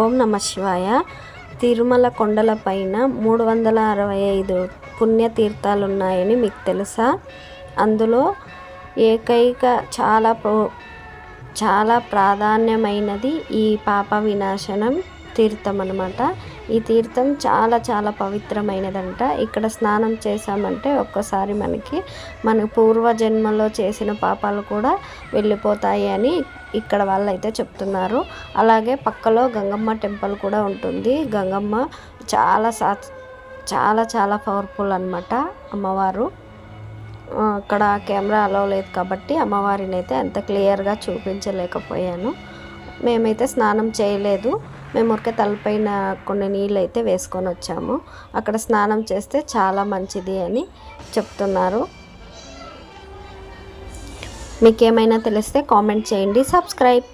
ఓం నమ శివాయ. తిరుమల కొండలపైన 365 పుణ్యతీర్థాలు ఉన్నాయని మీకు తెలుసా? అందులో ఏకైక చాలా ప్రాధాన్యమైనది ఈ పాప వినాశనం తీర్థం అన్నమాట. ఈ తీర్థం చాలా పవిత్రమైనదంట. ఇక్కడ స్నానం చేసామంటే ఒక్కసారి మన పూర్వజన్మలో చేసిన పాపాలు కూడా వెళ్ళిపోతాయి అని ఇక్కడ వాళ్ళైతే చెప్తున్నారు. అలాగే పక్కలో గంగమ్మ టెంపుల్ కూడా ఉంటుంది. గంగమ్మ చాలా పవర్ఫుల్ అన్నమాట అమ్మవారు. అక్కడ కెమెరా అలో లేదు కాబట్టి అమ్మవారిని అయితే అంత క్లియర్గా చూపించలేకపోయాను. మేమైతే స్నానం చేయలేదు. మేము ఊరికే తలపైన కొన్ని నీళ్ళు అయితే వేసుకొని వచ్చాము. అక్కడ స్నానం చేస్తే చాలా మంచిది అని చెప్తున్నారు. మీకేమైనా తెలిస్తే కామెంట్ చేయండి. సబ్స్క్రైబ్.